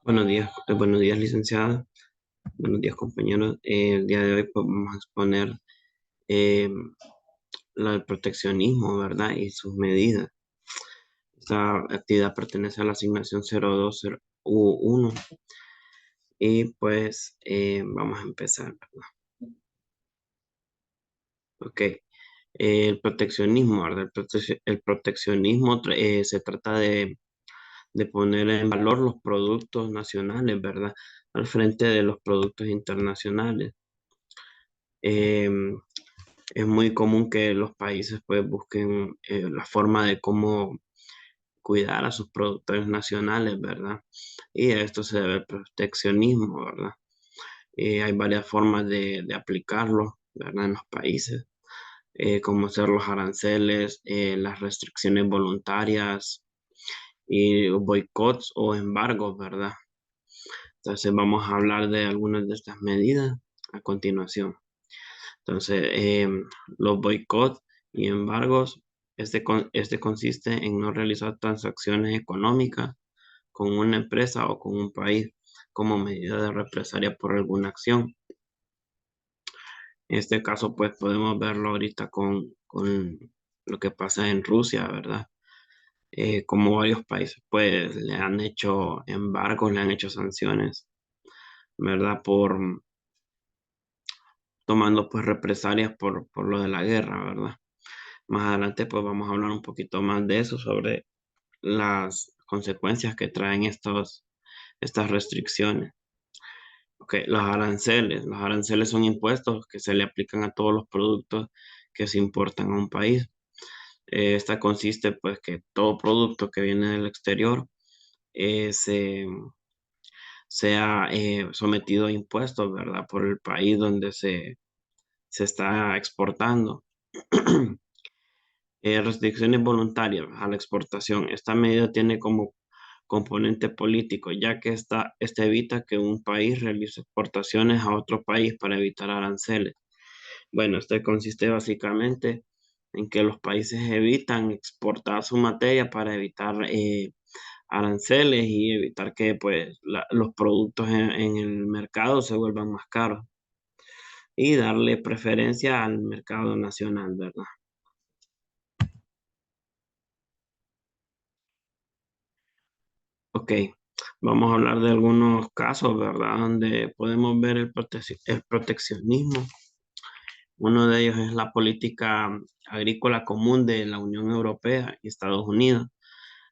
Buenos días, licenciada. Buenos días, compañeros. El día de hoy pues, vamos a exponer eh, el proteccionismo, ¿verdad? Y sus medidas. Esta actividad pertenece a la asignación 020U1 y pues vamos a empezar, ¿verdad? Ok. El proteccionismo, ¿verdad? El proteccionismo se trata de poner en valor los productos nacionales, ¿verdad? Al frente de los productos internacionales. Em, Es muy común que los países pues busquen la forma de cómo cuidar a sus productores nacionales, ¿verdad? Y a esto se debe el proteccionismo, ¿verdad? Hay varias formas de aplicarlo, ¿verdad? En los países, como ser los aranceles, las restricciones voluntarias y boicots o embargos, ¿verdad? Entonces vamos a hablar de algunas de estas medidas a continuación. Entonces, los boicots y embargos, este consiste en no realizar transacciones económicas con una empresa o con un país como medida de represalia por alguna acción. En este caso, pues podemos verlo ahorita con lo que pasa en Rusia, ¿verdad? Como varios países, pues le han hecho embargos, le han hecho sanciones, ¿verdad? Por tomando pues represalias por lo de la guerra, ¿verdad? Más adelante pues vamos a hablar un poquito más de eso, sobre las consecuencias que traen estas restricciones. Ok, los aranceles. Los aranceles son impuestos que se le aplican a todos los productos que se importan a un país. Esta consiste pues que todo producto que viene del exterior sea sometido a impuestos, ¿verdad? Por el país donde se está exportando. Restricciones voluntarias a la exportación. Esta medida tiene como componente político, ya que esta evita que un país realice exportaciones a otro país para evitar aranceles. Bueno, este consiste básicamente en que los países evitan exportar su materia para evitar aranceles y evitar que pues, los productos en el mercado se vuelvan más caros y darle preferencia al mercado nacional, ¿verdad? Ok, vamos a hablar de algunos casos, ¿verdad? Donde podemos ver el proteccionismo. Uno de ellos es la política agrícola común de la Unión Europea y Estados Unidos,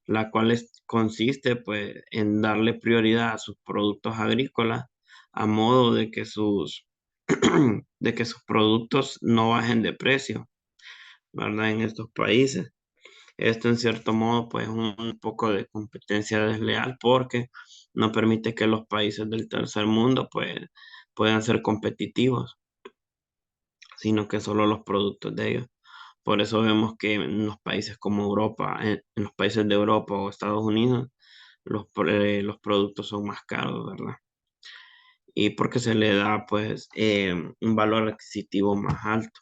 la cual consiste pues en darle prioridad a sus productos agrícolas a modo de que de que sus productos no bajen de precio, ¿verdad? En estos países. Esto en cierto modo pues un poco de competencia desleal porque no permite que los países del tercer mundo pues puedan ser competitivos, sino que solo los productos de ellos. Por eso vemos que en los países como Europa, en los países de Europa o Estados Unidos, los productos son más caros, ¿verdad? Y porque se le da pues un valor adquisitivo más alto.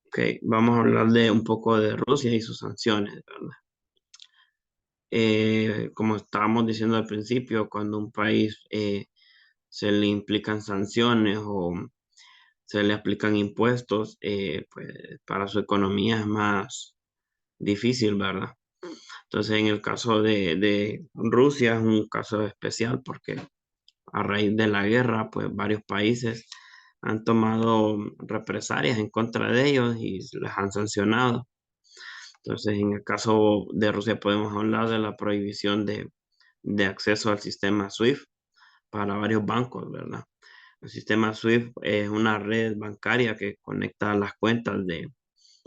Ok, vamos a hablar de un poco de Rusia y sus sanciones, ¿verdad? Como estábamos diciendo al principio, cuando un país se le implican sanciones o se le aplican impuestos, pues para su economía es más difícil, ¿verdad? Entonces, en el caso de Rusia es un caso especial porque a raíz de la guerra, pues varios países han tomado represalias en contra de ellos y les han sancionado. Entonces, en el caso de Rusia podemos hablar de la prohibición de acceso al sistema SWIFT para varios bancos, ¿verdad? El sistema SWIFT es una red bancaria que conecta las cuentas de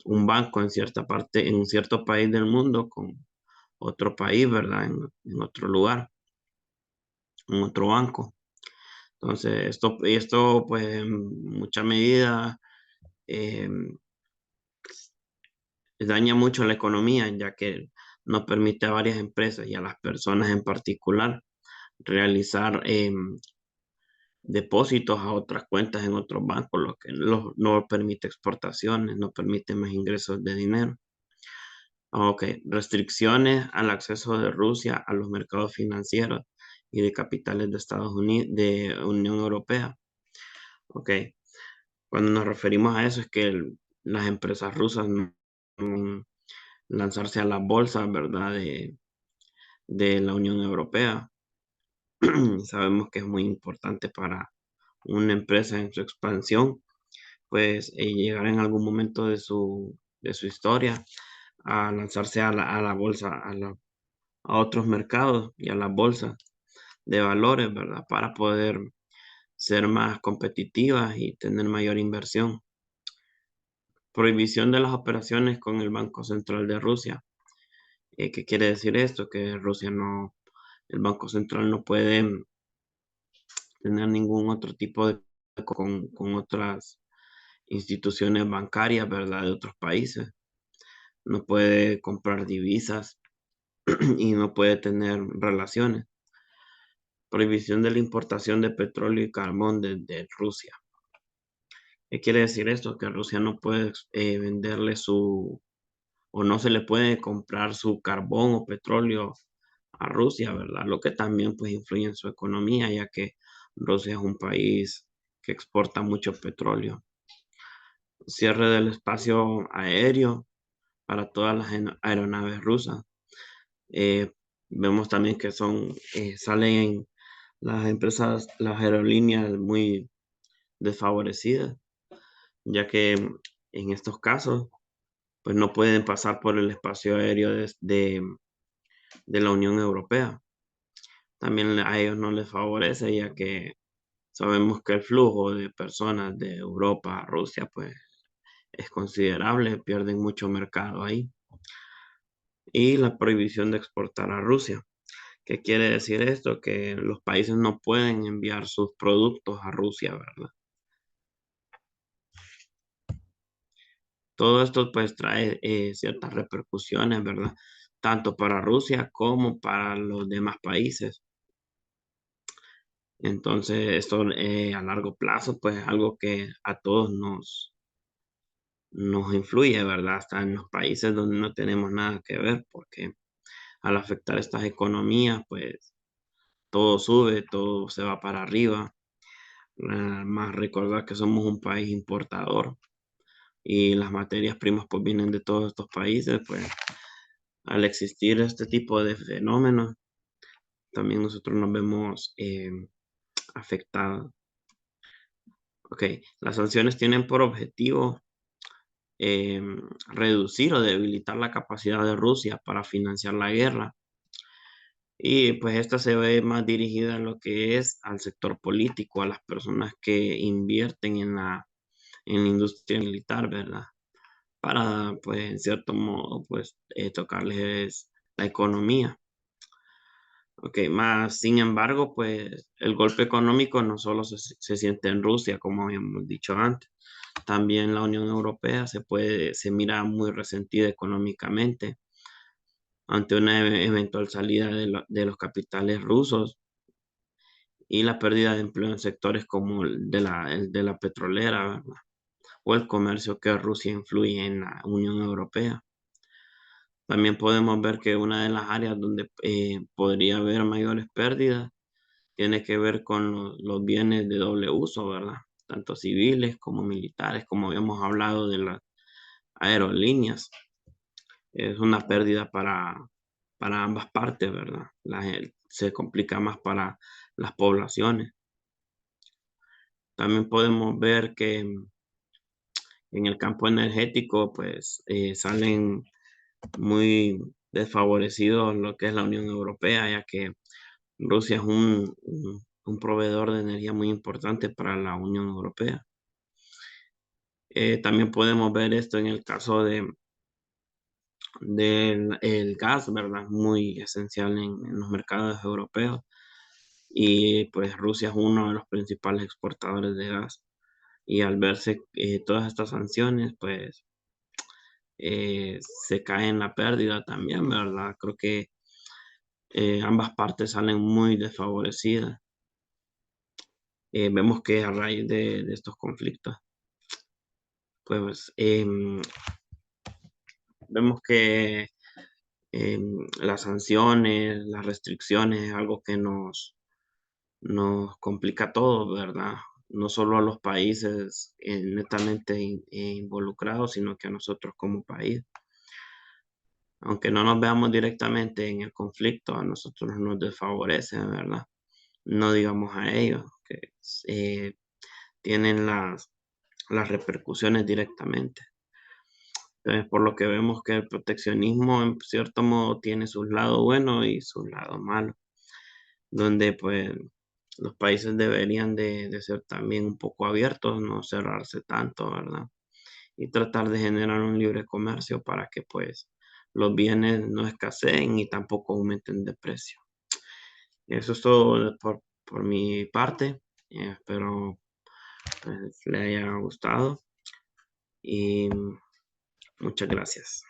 un banco en cierta parte, en un cierto país del mundo con otro país, ¿verdad? En otro lugar, en otro banco. Entonces, esto pues en mucha medida eh, daña mucho la economía, ya que no permite a varias empresas y a las personas en particular realizar depósitos a otras cuentas en otros bancos, lo que no permite exportaciones, no permite más ingresos de dinero. Ok, restricciones al acceso de Rusia a los mercados financieros y de capitales de Estados Unidos, de Unión Europea. Ok, cuando nos referimos a eso es que las empresas rusas no pueden lanzarse a las bolsas, ¿verdad? De la Unión Europea. Sabemos que es muy importante para una empresa en su expansión, pues llegar en algún momento de su historia a lanzarse a la bolsa, a otros mercados y a las bolsas de valores, ¿verdad? Para poder ser más competitivas y tener mayor inversión. Prohibición de las operaciones con el Banco Central de Rusia. ¿Qué quiere decir esto? Que Rusia no, el Banco Central no puede tener ningún otro tipo de con otras instituciones bancarias, ¿verdad? De otros países. No puede comprar divisas y no puede tener relaciones. Prohibición de la importación de petróleo y carbón de Rusia. ¿Qué quiere decir esto? Que Rusia no puede venderle o no se le puede comprar su carbón o petróleo a Rusia, ¿verdad? Lo que también pues influye en su economía, ya que Rusia es un país que exporta mucho petróleo. Cierre del espacio aéreo para todas las aeronaves rusas. Eh, Vemos también que salen las empresas, las aerolíneas muy desfavorecidas, ya que en estos casos pues no pueden pasar por el espacio aéreo de la Unión Europea. También a ellos no les favorece, ya que sabemos que el flujo de personas de Europa a Rusia pues es considerable, pierden mucho mercado ahí. Y la prohibición de exportar a Rusia. ¿Qué quiere decir esto? Que los países no pueden enviar sus productos a Rusia, ¿verdad? Todo esto pues trae ciertas repercusiones, ¿verdad? Tanto para Rusia como para los demás países. Entonces, esto a largo plazo, pues es algo que a todos nos influye, ¿verdad? Hasta en los países donde no tenemos nada que ver, porque al afectar estas economías, pues todo sube, todo se va para arriba. Más recordar que somos un país importador y las materias primas pues vienen de todos estos países, pues al existir este tipo de fenómenos, también nosotros nos vemos afectados. Ok, las sanciones tienen por objetivo eh, reducir o debilitar la capacidad de Rusia para financiar la guerra. Y pues esta se ve más dirigida a lo que es al sector político, a las personas que invierten en la industria militar, ¿verdad? Para, pues, en cierto modo, pues, tocarles la economía. Ok, más sin embargo, pues, el golpe económico no solo se siente en Rusia, como habíamos dicho antes. También la Unión Europea se mira muy resentida económicamente ante una eventual salida de los capitales rusos y la pérdida de empleo en sectores como el de la petrolera, ¿verdad? O el comercio que Rusia influye en la Unión Europea. También podemos ver que una de las áreas donde podría haber mayores pérdidas tiene que ver con los bienes de doble uso, ¿verdad? Tanto civiles como militares, como habíamos hablado de las aerolíneas. Es una pérdida para ambas partes, ¿verdad? Se complica más para las poblaciones. También podemos ver que en el campo energético, pues salen muy desfavorecidos lo que es la Unión Europea, ya que Rusia es un proveedor de energía muy importante para la Unión Europea. También podemos ver esto en el caso del el gas, ¿verdad? Muy esencial en los mercados europeos. Y pues Rusia es uno de los principales exportadores de gas. Y al verse todas estas sanciones, pues se cae en la pérdida también, ¿verdad? Creo que ambas partes salen muy desfavorecidas. Vemos que a raíz de estos conflictos, pues vemos que las sanciones, las restricciones, es algo que nos complica todo, ¿verdad? No solo a los países netamente involucrados, sino que a nosotros como país. Aunque no nos veamos directamente en el conflicto, a nosotros nos desfavorece, ¿verdad? No digamos a ellos, que eh, tienen las repercusiones directamente. Entonces, por lo que vemos que el proteccionismo en cierto modo tiene sus lados buenos y sus lados malos, donde pues los países deberían de ser también un poco abiertos, no cerrarse tanto, ¿verdad? Y tratar de generar un libre comercio para que pues los bienes no escaseen y tampoco aumenten de precio. Eso es todo por mi parte. Espero pues, le haya gustado y muchas gracias.